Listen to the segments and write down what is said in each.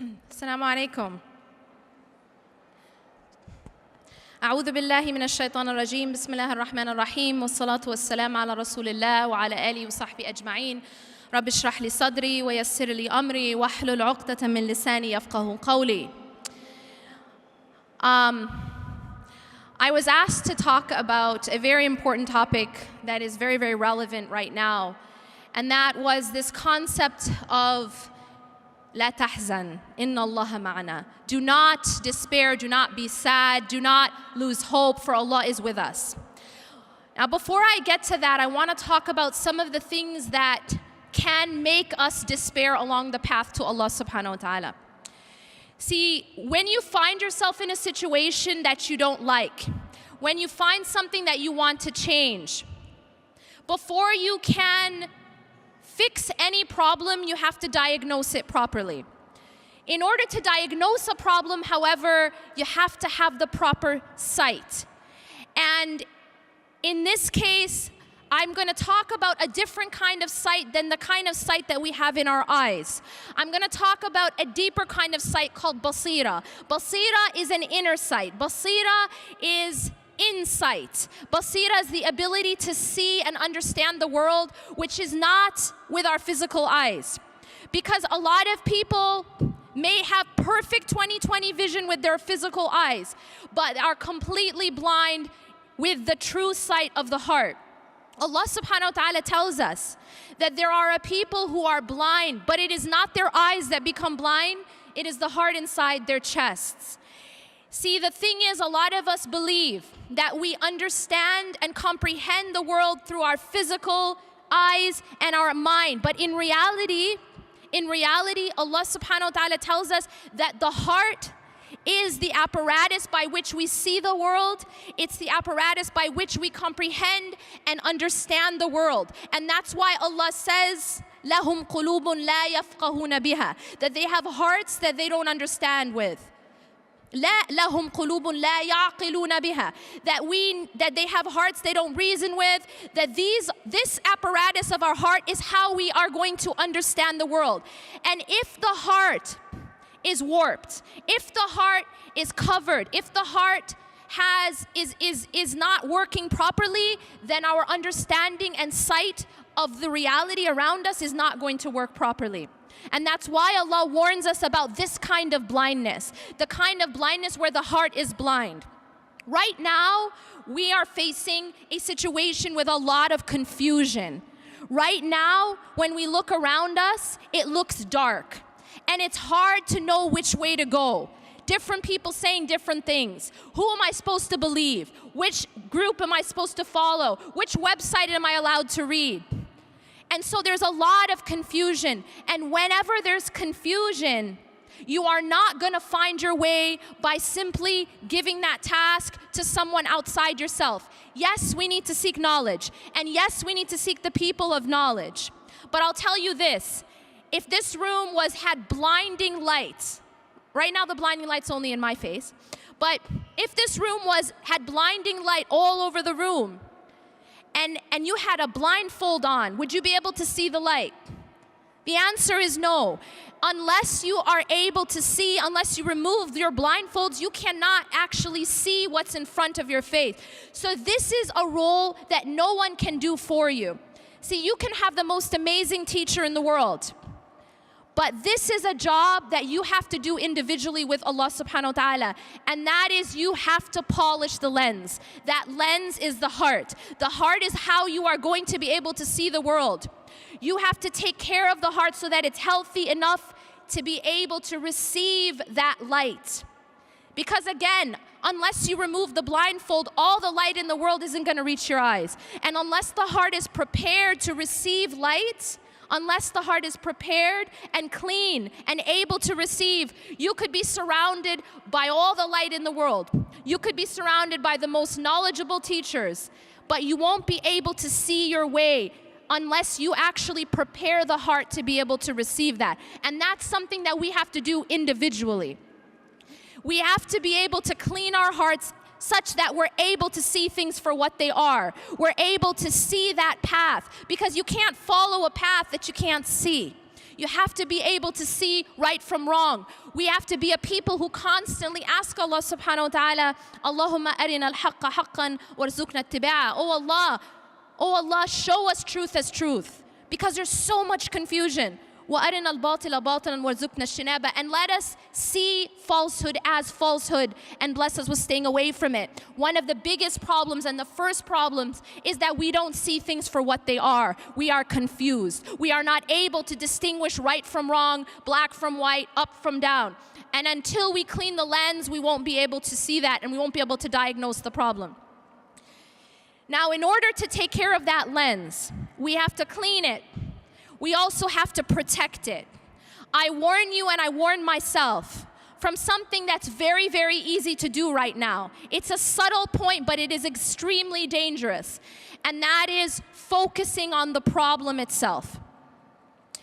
السلام عليكم. أعوذ بالله من الشيطان الرجيم. بسم الله الرحمن الرحيم والصلاة والسلام على رسول الله وعلى آله وصحبه أجمعين. رب اشرح لي صدري ويسر لي أمري واحلل عقدة من لساني يفقهوا قولي. I was asked to talk about a very important topic that is very, very relevant right now, and that was this concept of لا تحزن إن الله معنا. Do not despair, do not be sad, do not lose hope, for Allah is with us. Now before I get to that, I want to talk about some of the things that can make us despair along the path to Allah subhanahu wa ta'ala. See, when you find yourself in a situation that you don't like, when you find something that you want to change, before you can fix any problem, you have to diagnose it properly. In order to diagnose a problem, however, you have to have the proper sight. And in this case, I'm going to talk about a different kind of sight than the kind of sight that we have in our eyes. I'm going to talk about a deeper kind of sight called basira. Basira is an inner sight. Basira is insight. Basira is the ability to see and understand the world, which is not with our physical eyes. Because a lot of people may have perfect 20/20 vision with their physical eyes, but are completely blind with the true sight of the heart. Allah subhanahu wa ta'ala tells us that there are a people who are blind, but it is not their eyes that become blind, it is the heart inside their chests. See, the thing is, a lot of us believe that we understand and comprehend the world through our physical eyes and our mind. But in reality, Allah subhanahu wa ta'ala tells us that the heart is the apparatus by which we see the world. It's the apparatus by which we comprehend and understand the world. And that's why Allah says, لَهُمْ قُلُوبٌ لَا يَفْقَهُونَ بِهَا, that they have hearts that they don't understand with. لا لهم قلوب لا يعقلون بها, that they have hearts they don't reason with, that this apparatus of our heart is how we are going to understand the world. And if the heart is warped, if the heart is covered, if the heart is not working properly, then our understanding and sight of the reality around us is not going to work properly. And that's why Allah warns us about this kind of blindness, the kind of blindness where the heart is blind. Right now, we are facing a situation with a lot of confusion. Right now, when we look around us, it looks dark. And it's hard to know which way to go. Different people saying different things. Who am I supposed to believe? Which group am I supposed to follow? Which website am I allowed to read? And so there's a lot of confusion. And whenever there's confusion, you are not going to find your way by simply giving that task to someone outside yourself. Yes, we need to seek knowledge. And yes, we need to seek the people of knowledge. But I'll tell you this. If this room had blinding lights, right now the blinding light's only in my face, but if this room had blinding light all over the room, and you had a blindfold on, would you be able to see the light? The answer is no. Unless you are able to see, unless you remove your blindfolds, you cannot actually see what's in front of your face. So this is a role that no one can do for you. See, you can have the most amazing teacher in the world, but this is a job that you have to do individually with Allah subhanahu wa ta'ala. And that is, you have to polish the lens. That lens is the heart. The heart is how you are going to be able to see the world. You have to take care of the heart so that it's healthy enough to be able to receive that light. Because again, unless you remove the blindfold, all the light in the world isn't going to reach your eyes. And unless the heart is prepared to receive light, unless the heart is prepared and clean and able to receive, you could be surrounded by all the light in the world. You could be surrounded by the most knowledgeable teachers, but you won't be able to see your way unless you actually prepare the heart to be able to receive that. And that's something that we have to do individually. We have to be able to clean our hearts such that we're able to see things for what they are. We're able to see that path, because you can't follow a path that you can't see. You have to be able to see right from wrong. We have to be a people who constantly ask Allah subhanahu wa ta'ala, Allahumma arina al-haqqa haqqan warzuqna ittiba'a. Oh Allah, show us truth as truth. Because there's so much confusion. وَأَرِنَا الْبَاطِلَ بَاطِلًا وَارْزُقْنَا الشِّنَابَ. And let us see falsehood as falsehood and bless us with staying away from it. One of the biggest problems and the first problems is that we don't see things for what they are. We are confused. We are not able to distinguish right from wrong, black from white, up from down. And until we clean the lens, we won't be able to see that and we won't be able to diagnose the problem. Now, in order to take care of that lens, we have to clean it. We also have to protect it. I warn you and I warn myself from something that's very, very easy to do right now. It's a subtle point, but it is extremely dangerous. And that is focusing on the problem itself.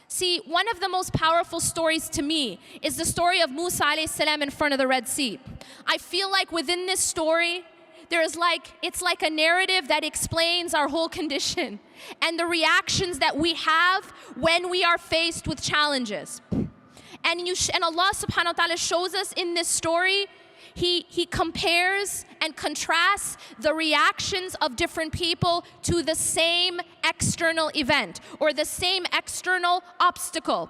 See, one of the most powerful stories to me is the story of Musa alayhi salam in front of the Red Sea. I feel like within this story, it's like a narrative that explains our whole condition and the reactions that we have when we are faced with challenges. And Allah subhanahu wa ta'ala shows us in this story, He compares and contrasts the reactions of different people to the same external event or the same external obstacle.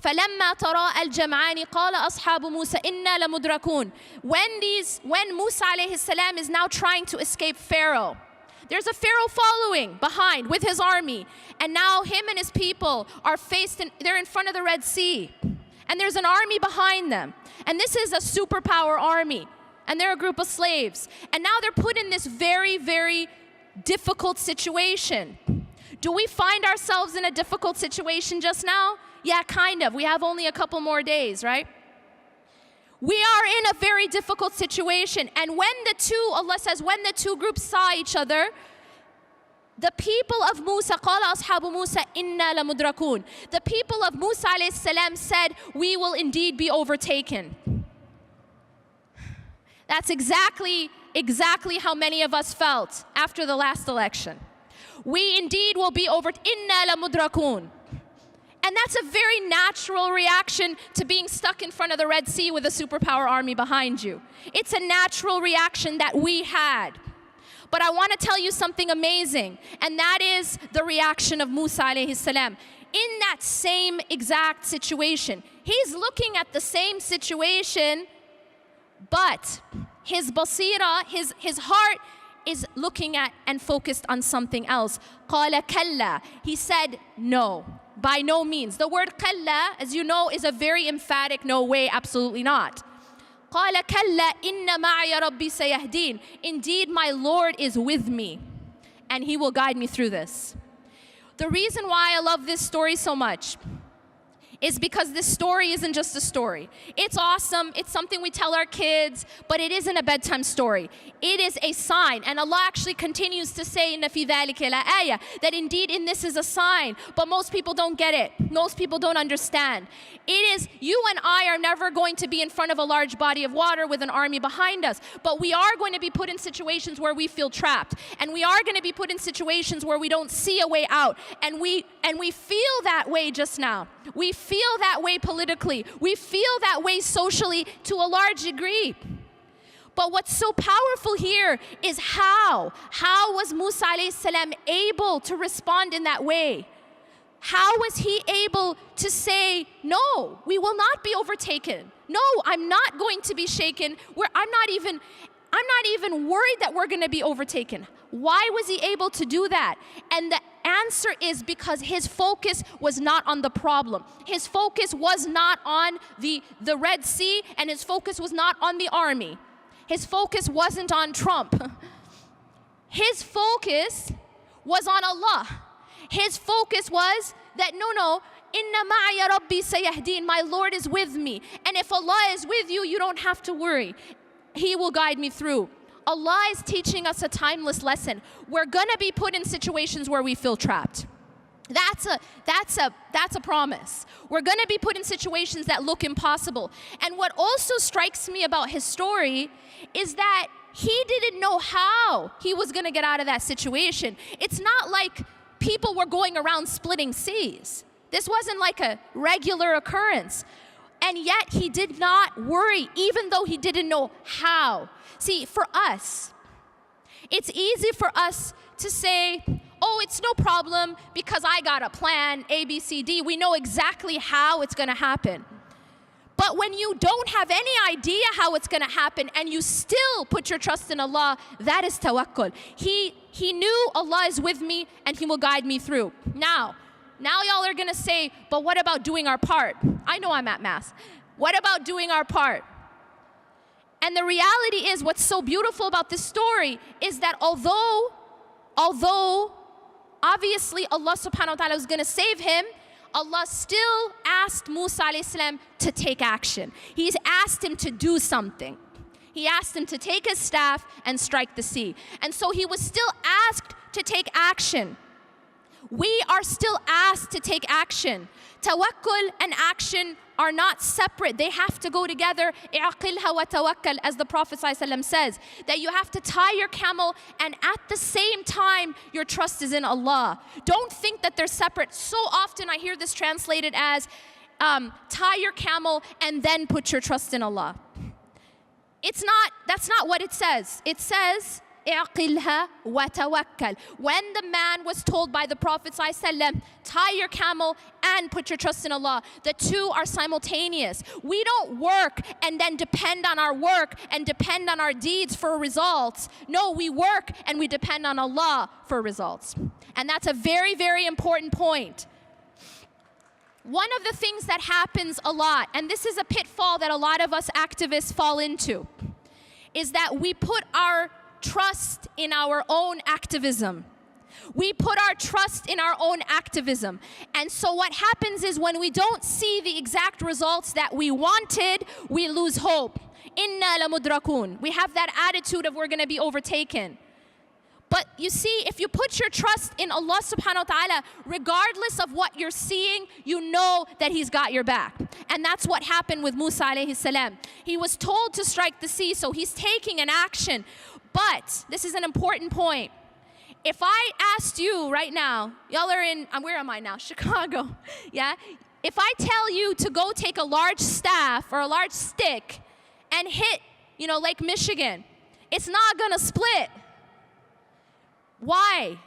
فَلَمَّا تَرَاءَ الْجَمْعَانِ قَالَ أَصْحَابُ مُوسَى إِنَّا لَمُدْرَكُونَ. When Musa alayhi salam is now trying to escape Pharaoh, there's a Pharaoh following behind with his army. And now him and his people are they're in front of the Red Sea. And there's an army behind them. And this is a superpower army. And they're a group of slaves. And now they're put in this very, very difficult situation. Do we find ourselves in a difficult situation just now? Yeah, kind of. We have only a couple more days, right? We are in a very difficult situation. And Allah says, when the two groups saw each other, the people of Musa, قَالَ أَصْحَابُ مُوسَى إِنَّا لَمُدْرَكُونَ. The people of Musa alayhi salam said, we will indeed be overtaken. That's exactly how many of us felt after the last election. We indeed will be إِنَّا لَمُدْرَكُونَ. And that's a very natural reaction to being stuck in front of the Red Sea with a superpower army behind you. It's a natural reaction that we had. But I want to tell you something amazing, and that is the reaction of Musa alayhi salam. In that same exact situation, he's looking at the same situation, but his basira, his heart is looking at and focused on something else. قَالَ كَلَّا. He said, no. By no means. The word kalla, as you know, is a very emphatic no way, absolutely not. قَالَ كَلَّا إِنَّ مَعَيَ رَبِّي سَيَهْدِينَ. Indeed, my Lord is with me, and He will guide me through this. The reason why I love this story so much is because this story isn't just a story. It's awesome, it's something we tell our kids, but it isn't a bedtime story. It is a sign, and Allah actually continues to say إِنَّ فِي ذَلِكَ لَآيَةً, that indeed in this is a sign, but most people don't get it. Most people don't understand. It is, you and I are never going to be in front of a large body of water with an army behind us, but we are going to be put in situations where we feel trapped, and we are going to be put in situations where we don't see a way out, and we feel that way just now. We feel that way politically. We feel that way socially to a large degree. But what's so powerful here is how was Musa alayhi salam able to respond in that way? How was he able to say, no, we will not be overtaken. No, I'm not going to be shaken. I'm not even worried that we're going to be overtaken. Why was he able to do that? And the answer is because his focus was not on the problem. His focus was not on the Red Sea, and his focus was not on the army. His focus wasn't on Trump. His focus was on Allah. His focus was that, no, Inna ma'aya Rabbi sayahdeen, my Lord is with me. And if Allah is with you, you don't have to worry. He will guide me through. Allah is teaching us a timeless lesson. We're gonna be put in situations where we feel trapped. That's a promise. We're gonna be put in situations that look impossible. And what also strikes me about his story is that he didn't know how he was gonna get out of that situation. It's not like people were going around splitting seas. This wasn't like a regular occurrence. And yet he did not worry, even though he didn't know how. See, for us, it's easy for us to say, oh, it's no problem because I got a plan, A, B, C, D. We know exactly how it's going to happen. But when you don't have any idea how it's going to happen and you still put your trust in Allah, that is tawakkul. He knew Allah is with me and He will guide me through. Now y'all are going to say, but what about doing our part? I know I'm at Mass. What about doing our part? And the reality is, what's so beautiful about this story is that although obviously Allah subhanahu wa ta'ala was going to save him, Allah still asked Musa alayhi salam to take action. He's asked him to do something. He asked him to take his staff and strike the sea. And so he was still asked to take action. We are still asked to take action. Tawakkul and action are not separate. They have to go together. 𝐁𝐔𝐒𝐒 وَتَوَكَّلْ, as the Prophet ﷺ says, that you have to tie your camel and at the same time your trust is in Allah. Don't think that they're separate. So often I hear this translated as tie your camel and then put your trust in Allah. That's not what it says. It says 𝐁𝐔ِلْهَا وَتَوَكَّلْ. When the man was told by the Prophet ﷺ, tie your camel and put your trust in Allah, the two are simultaneous. We don't work and then depend on our work and depend on our deeds for results. No, we work and we depend on Allah for results. And that's a very, very important point. One of the things that happens a lot, and this is a pitfall that a lot of us activists fall into, is that we put our trust in our own activism. We put our trust in our own activism. And so what happens is when we don't see the exact results that we wanted, we lose hope. Inna lamudrakun. We have that attitude of we're going to be overtaken. But you see, if you put your trust in Allah subhanahu wa ta'ala, regardless of what you're seeing, you know that He's got your back. And that's what happened with Musa alayhi salam. He was told to strike the sea, so he's taking an action. But this is an important point. If I asked you right now, y'all are in, where am I now? Chicago, yeah? If I tell you to go take a large staff or a large stick and hit, Lake Michigan, it's not gonna split. Why?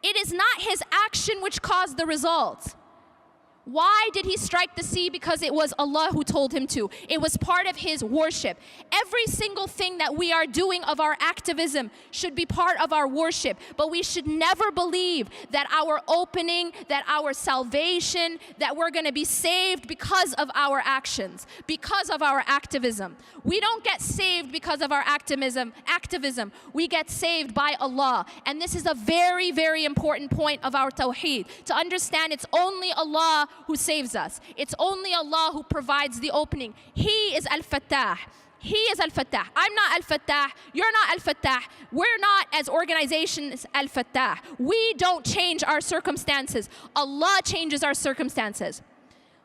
It is not his action which caused the result. Why did he strike the sea? Because it was Allah who told him to. It was part of his worship. Every single thing that we are doing of our activism should be part of our worship. But we should never believe that our opening, that our salvation, that we're going to be saved because of our actions, because of our activism. We don't get saved because of our activism. We get saved by Allah. And this is a very, very important point of our tawheed. To understand it's only Allah who saves us. It's only Allah who provides the opening. He is Al-Fattah. He is Al-Fattah. I'm not Al-Fattah. You're not Al-Fattah. We're not, as organizations, Al-Fattah. We don't change our circumstances. Allah changes our circumstances.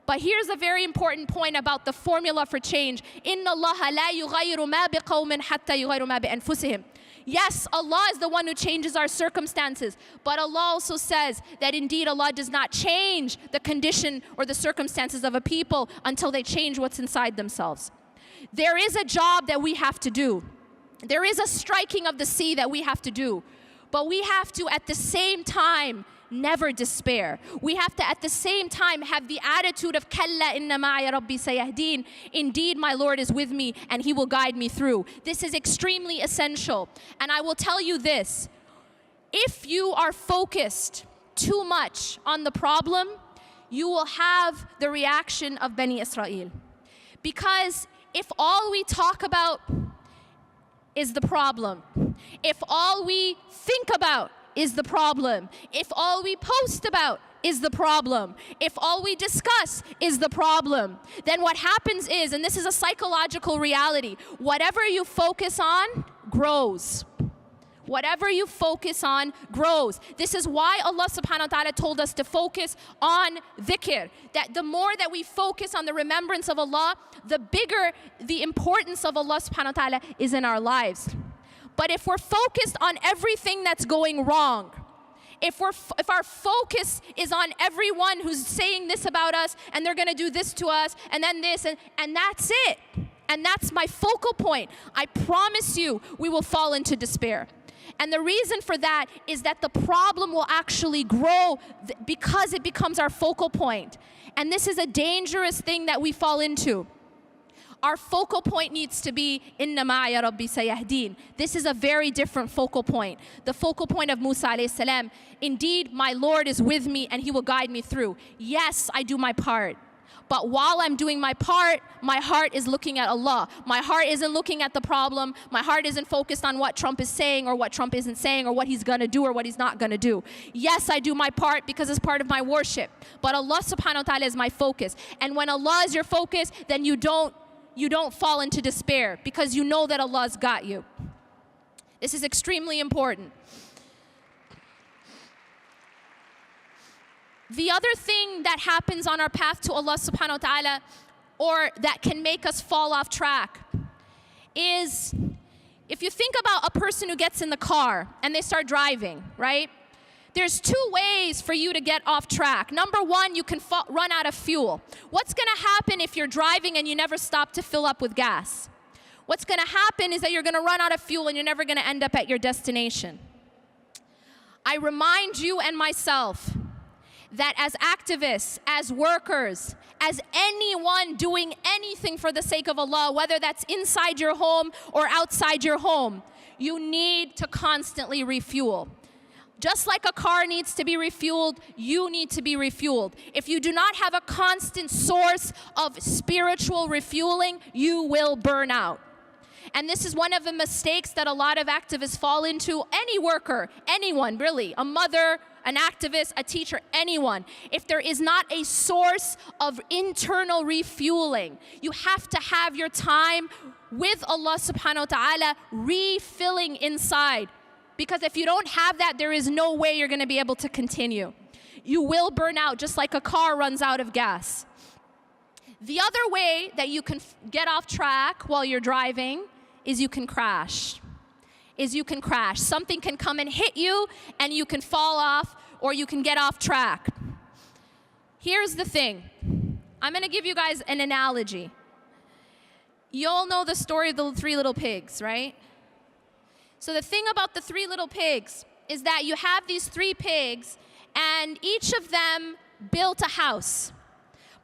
But here's a very important point about the formula for change. إِنَّ اللَّهَ لَا يُغَيِّرُ مَا بِقَوْمٍ حَتَّى يُغَيِّرُ مَا بِأَنفُسِهِمْ. Yes, Allah is the one who changes our circumstances, but Allah also says that indeed Allah does not change the condition or the circumstances of a people until they change what's inside themselves. There is a job that we have to do. There is a striking of the sea that we have to do, but we have to at the same time never despair. We have to at the same time have the attitude of كَلَّا إِنَّ مَعَيَ رَبِّي سَيَهْدِينَ. Indeed, my Lord is with me and He will guide me through. This is extremely essential. And I will tell you this, if you are focused too much on the problem, you will have the reaction of Bani Israel. Because if all we talk about is the problem, if all we think about is the problem, if all we post about is the problem, if all we discuss is the problem, then what happens is, and this is a psychological reality, whatever you focus on grows. Whatever you focus on grows. This is why Allah subhanahu wa ta'ala told us to focus on dhikr. That the more that we focus on the remembrance of Allah, the bigger the importance of Allah subhanahu wa ta'ala is in our lives. But if we're focused on everything that's going wrong, if our focus is on everyone who's saying this about us, and they're going to do this to us, and then this, and that's it, and that's my focal point, I promise you we will fall into despair. And the reason for that is that the problem will actually grow because it becomes our focal point. And this is a dangerous thing that we fall into. Our focal point needs to be inna ma'aya rabbi sayahdin. This is a very different focal point. The focal point of Musa alayhi salam, indeed my Lord is with me and he will guide me through. Yes, I do my part. But while I'm doing my part, my heart is looking at Allah. My heart isn't looking at the problem. My heart isn't focused on what Trump is saying or what Trump isn't saying or what he's going to do or what he's not going to do. Yes, I do my part because it's part of my worship. But Allah subhanahu wa ta'ala is my focus. And when Allah is your focus, then you don't fall into despair because you know that Allah's got you. This is extremely important. The other thing that happens on our path to Allah subhanahu wa ta'ala, or that can make us fall off track, is if you think about a person who gets in the car and they start driving, right? There's two ways for you to get off track. Number one, you can run out of fuel. What's going to happen if you're driving and you never stop to fill up with gas? What's going to happen is that you're going to run out of fuel and you're never going to end up at your destination. I remind you and myself that as activists, as workers, as anyone doing anything for the sake of Allah, whether that's inside your home or outside your home, you need to constantly refuel. Just like a car needs to be refueled, you need to be refueled. If you do not have a constant source of spiritual refueling, you will burn out. And this is one of the mistakes that a lot of activists fall into. Any worker, anyone really, a mother, an activist, a teacher, anyone. If there is not a source of internal refueling, you have to have your time with Allah subhanahu wa ta'ala refilling inside. Because if you don't have that, there is no way you're going to be able to continue. You will burn out just like a car runs out of gas. The other way that you can get off track while you're driving is you can crash. Something can come and hit you and you can fall off or you can get off track. Here's the thing. I'm going to give you guys an analogy. You all know the story of the three little pigs, right? So the thing about the three little pigs is that you have these three pigs and each of them built a house.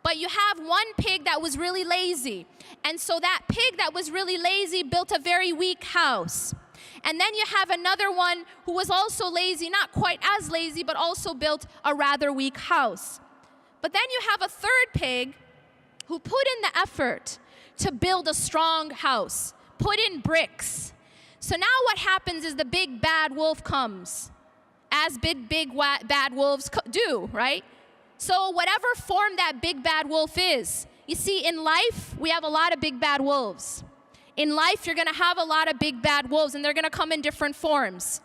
But you have one pig that was really lazy. And so that pig that was really lazy built a very weak house. And then you have another one who was also lazy, not quite as lazy, but also built a rather weak house. But then you have a third pig who put in the effort to build a strong house, put in bricks. So now what happens is the big bad wolf comes, as big bad wolves do, right? So whatever form that big bad wolf is, you see, in life, we have a lot of big bad wolves. In life, you're going to have a lot of big bad wolves, and they're going to come in different forms.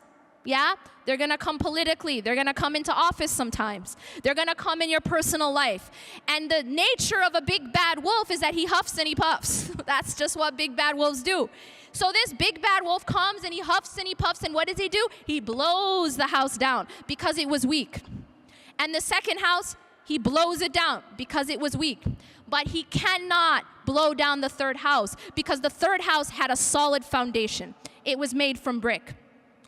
Yeah? They're going to come politically. They're going to come into office sometimes. They're going to come in your personal life. And the nature of a big bad wolf is that he huffs and he puffs. That's just what big bad wolves do. So this big bad wolf comes and he huffs and he puffs, and what does he do? He blows the house down because it was weak. And the second house, he blows it down because it was weak. But he cannot blow down the third house because the third house had a solid foundation. It was made from brick.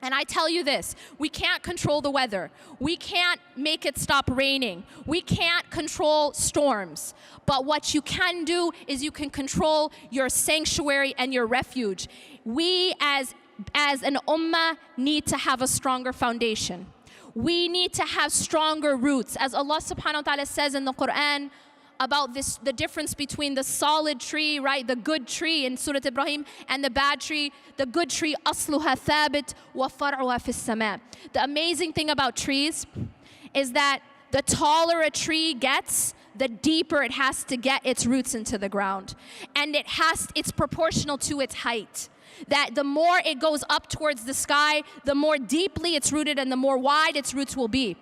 And I tell you this, we can't control the weather. We can't make it stop raining. We can't control storms. But what you can do is you can control your sanctuary and your refuge. We as an ummah need to have a stronger foundation. We need to have stronger roots. As Allah subhanahu wa ta'ala says in the Quran about this, the difference between the solid tree, right, the good tree in Surah Ibrahim, and the bad tree. The good tree, أصلها ثابت وفرعها في السماء. The amazing thing about trees is that the taller a tree gets, the deeper it has to get its roots into the ground. And it's proportional to its height. That the more it goes up towards the sky, the more deeply it's rooted and the more wide its roots will be.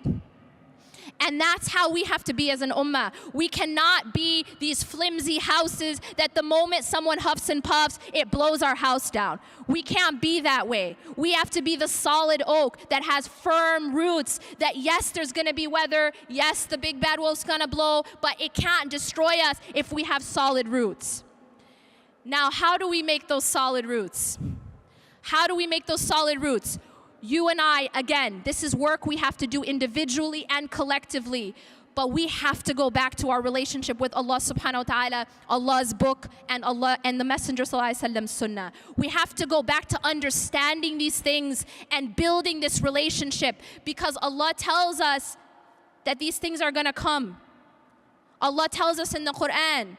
And that's how we have to be as an ummah. We cannot be these flimsy houses that the moment someone huffs and puffs, it blows our house down. We can't be that way. We have to be the solid oak that has firm roots, that yes, there's gonna be weather, yes, the big bad wolf's gonna blow, but it can't destroy us if we have solid roots. Now, how do we make those solid roots? How do we make those solid roots? You and I, again, this is work we have to do individually and collectively, but we have to go back to our relationship with Allah subhanahu wa ta'ala, Allah's book, and Allah and the Messenger sallallahu alaihi wasallam's sunnah. We have to go back to understanding these things and building this relationship, because Allah tells us that these things are gonna come. Allah tells us in the Quran,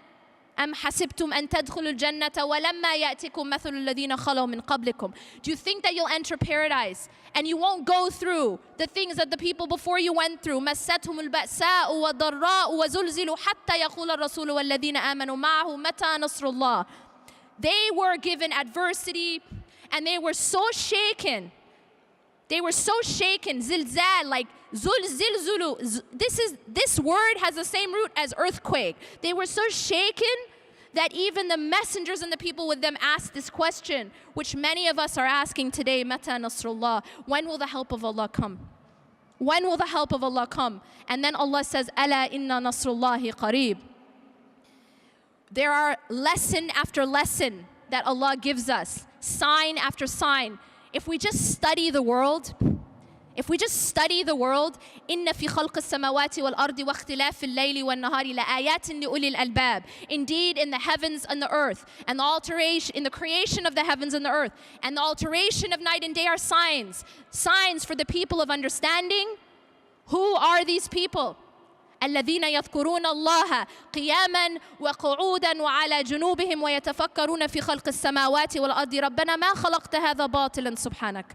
أَمْ حَسِبْتُمْ أَن تَدْخُلُوا الْجَنَّةَ وَلَمَّا يَأْتِكُمْ مَثَلُ الَّذِينَ خَلَوْا مِنْ قَبْلِكُمْ. Do you think that you'll enter paradise and you won't go through the things that the people before you went through? مَسَّتْهُمُ الْبَأْسَاءُ وَالضَّرَّاءُ وَزُلْزِلُوا حَتَّى يَقُولَ الرَّسُولُ وَالَّذِينَ آمَنُوا مَعَهُ مَتَى نَصْرُ اللَّهِ. They were given adversity and they were so shaken. They were so shaken, zilzal, like zilzulu. This word has the same root as earthquake. They were so shaken that even the messengers and the people with them asked this question, which many of us are asking today, Mata Nasrullah, when will the help of Allah come? When will the help of Allah come? And then Allah says, Ala inna nasrullahi qareeb. There are lesson after lesson that Allah gives us, sign after sign. If we just study the world, إِنَّ فِي خَلْقِ السَّمَاوَاتِ وَالْأَرْضِ وَاخْتِلَافِ اللَّيْلِ وَالنَّهَارِ لَآيَاتٍ لِأُولِي الْأَلْبَابِ. Indeed, in the heavens and the earth, and the alteration, in the creation of the heavens and the earth, and the alteration of night and day are signs. Signs for the people of understanding. Who are these people? الذين يذكرون الله قياما وقعودا وعلى جنوبهم ويتفكرون في خلق السماوات والأرض ربنا ما خلقت هذا باطلا سبحانك.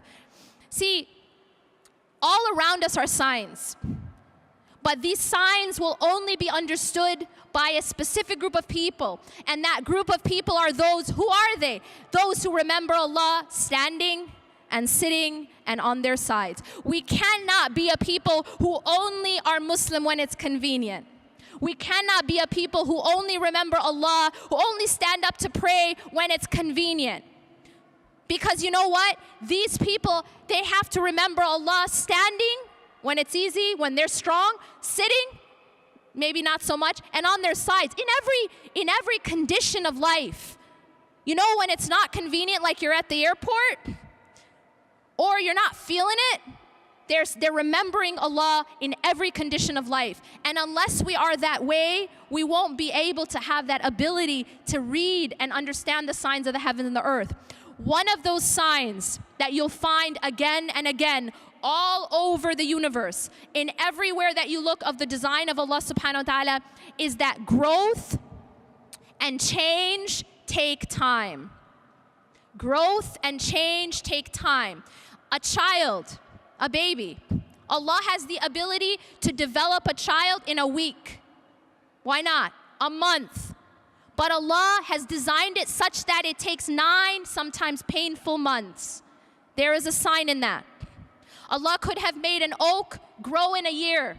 See, all around us are signs, but these signs will only be understood by a specific group of people, and that group of people are those, who are they? Those who remember Allah standing and sitting and on their sides. We cannot be a people who only are Muslim when it's convenient. We cannot be a people who only remember Allah, who only stand up to pray when it's convenient. Because you know what? These people, they have to remember Allah standing when it's easy, when they're strong, sitting, maybe not so much, and on their sides, in every condition of life. You know, when it's not convenient, like you're at the airport, or you're not feeling it, they're remembering Allah in every condition of life. And unless we are that way, we won't be able to have that ability to read and understand the signs of the heaven and the earth. One of those signs that you'll find again and again all over the universe, in everywhere that you look of the design of Allah subhanahu wa ta'ala, is that growth and change take time. Growth and change take time. A child, a baby, Allah has the ability to develop a child in a week. Why not? A month. But Allah has designed it such that it takes 9, sometimes painful months. There is a sign in that. Allah could have made an oak grow in a year,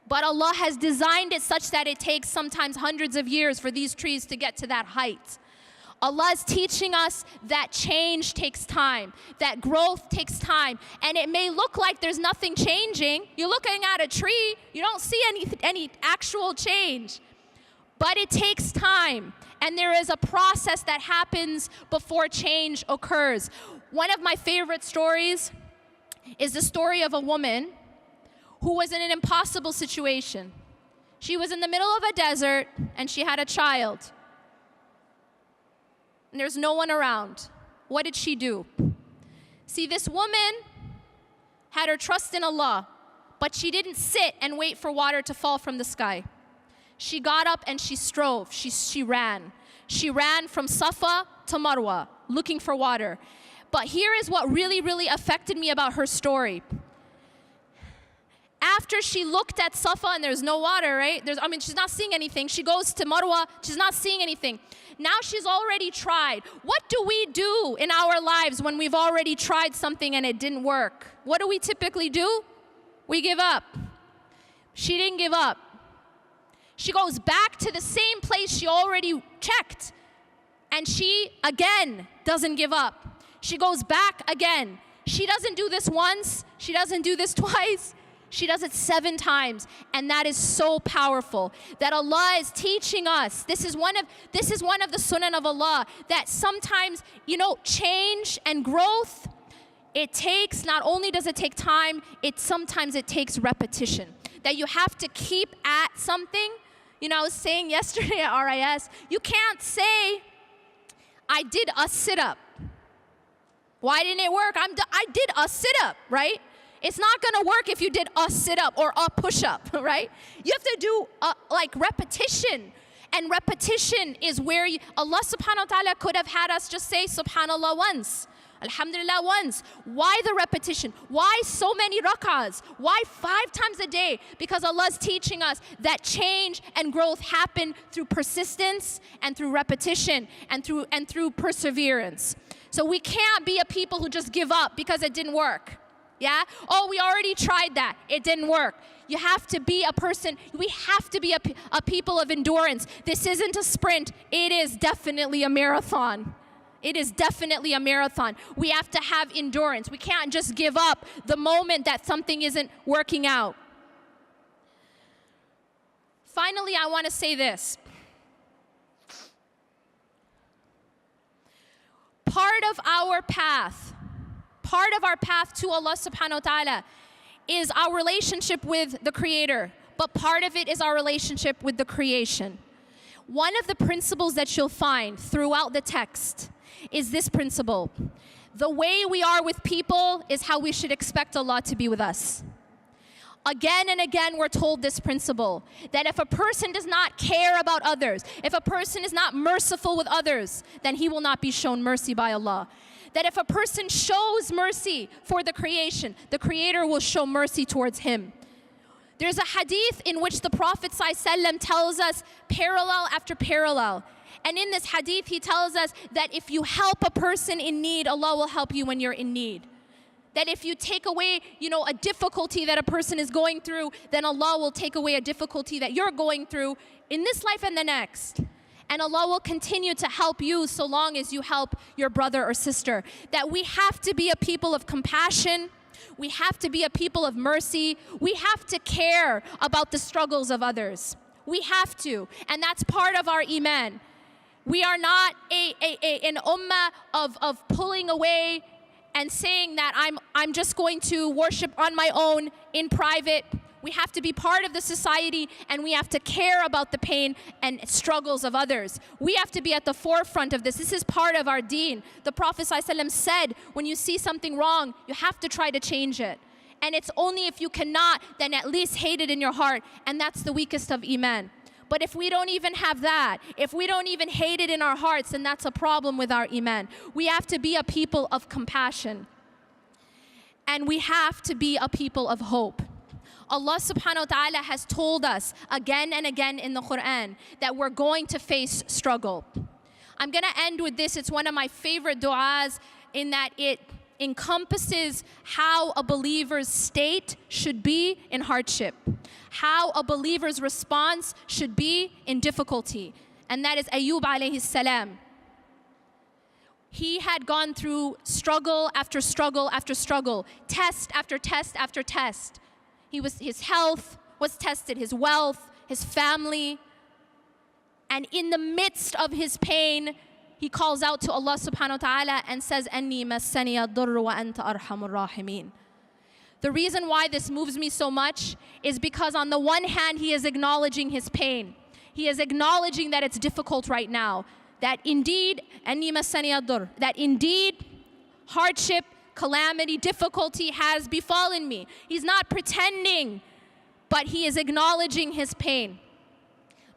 but Allah has designed it such that it takes sometimes hundreds of years for these trees to get to that height. Allah is teaching us that change takes time, that growth takes time, and it may look like there's nothing changing. You're looking at a tree, you don't see any actual change. But it takes time, and there is a process that happens before change occurs. One of my favorite stories is the story of a woman who was in an impossible situation. She was in the middle of a desert, and she had a child. And there's no one around. What did she do? See, this woman had her trust in Allah, but she didn't sit and wait for water to fall from the sky. She got up and she strove. She ran. She ran from Safa to Marwa, looking for water. But here is what really, really affected me about her story. After she looked at Safa and there's no water, right? She's not seeing anything. She goes to Marwa, she's not seeing anything. Now she's already tried. What do we do in our lives when we've already tried something and it didn't work? What do we typically do? We give up. She didn't give up. She goes back to the same place she already checked. And she, again, doesn't give up. She goes back again. She doesn't do this once. She doesn't do this twice. She does it 7 times. And that is so powerful. That Allah is teaching us. This is one of the sunan of Allah. That sometimes, change and growth, it takes, not only does it take time, sometimes it takes repetition. That you have to keep at something. I was saying yesterday at RIS, you can't say, I did a sit-up. Why didn't it work? I did a sit-up, right? It's not gonna work if you did a sit-up or a push-up, right? You have to do repetition. And repetition is where Allah subhanahu wa ta'ala could have had us just say subhanallah once. Alhamdulillah once. Why the repetition? Why so many rak'ahs? Why 5 times a day? Because Allah is teaching us that change and growth happen through persistence and through repetition and through perseverance. So we can't be a people who just give up because it didn't work. Yeah? Oh, we already tried that. It didn't work. You have to be a person, we have to be a people of endurance. This isn't a sprint. It is definitely a marathon. It is definitely a marathon. We have to have endurance. We can't just give up the moment that something isn't working out. Finally, I want to say this. Part of our path to Allah subhanahu wa ta'ala is our relationship with the Creator, but part of it is our relationship with the creation. One of the principles that you'll find throughout the text is this principle. The way we are with people is how we should expect Allah to be with us. Again and again we're told this principle, that if a person does not care about others, if a person is not merciful with others, then he will not be shown mercy by Allah. That if a person shows mercy for the creation, the Creator will show mercy towards him. There's a hadith in which the Prophet ﷺ tells us parallel after parallel. And in this hadith, he tells us that if you help a person in need, Allah will help you when you're in need. That if you take away, a difficulty that a person is going through, then Allah will take away a difficulty that you're going through in this life and the next. And Allah will continue to help you so long as you help your brother or sister. That we have to be a people of compassion. We have to be a people of mercy. We have to care about the struggles of others. We have to. And that's part of our iman. We are not an ummah of pulling away and saying that I'm just going to worship on my own in private. We have to be part of the society and we have to care about the pain and struggles of others. We have to be at the forefront of this. This is part of our deen. The Prophet ﷺ said, when you see something wrong, you have to try to change it. And it's only if you cannot, then at least hate it in your heart. And that's the weakest of iman. But if we don't even have that, if we don't even hate it in our hearts, then that's a problem with our iman. We have to be a people of compassion. And we have to be a people of hope. Allah subhanahu wa ta'ala has told us again and again in the Quran that we're going to face struggle. I'm going to end with this. It's one of my favorite du'as in that it encompasses how a believer's state should be in hardship, how a believer's response should be in difficulty. And that is Ayyub alayhi salam. He had gone through struggle after struggle after struggle, test after test after test. His health was tested, his wealth, his family. And in the midst of his pain, he calls out to Allah subhanahu wa ta'ala and says, Anni massani ad-durru wa anta arhamur rahimin. The reason why this moves me so much is because on the one hand, he is acknowledging his pain. He is acknowledging that it's difficult right now. That indeed, Anni massani ad-durr, that indeed hardship, calamity, difficulty has befallen me. He's not pretending, but he is acknowledging his pain.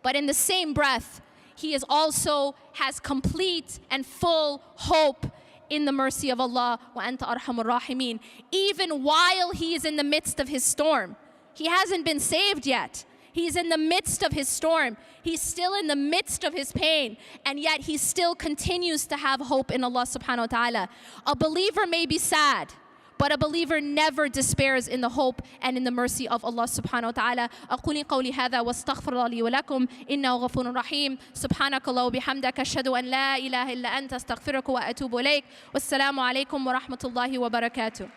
But in the same breath, he is also has complete and full hope in the mercy of Allah. Wa anta arhamur rahimin. Even while he is in the midst of his storm, he hasn't been saved yet. He's in the midst of his storm. He's still in the midst of his pain. And yet he still continues to have hope in Allah subhanahu wa ta'ala. A believer may be sad, But a believer never despairs in the hope and in the mercy of Allah subhanahu wa ta'ala. أقول قولي هذا واستغفر الله لي ولكم إنه غفور رحيم. سبحانك الله وبحمدك أشهد أن لا إله إلا أنت أستغفرك وأتوب إليك. والسلام عليكم ورحمة الله وبركاته.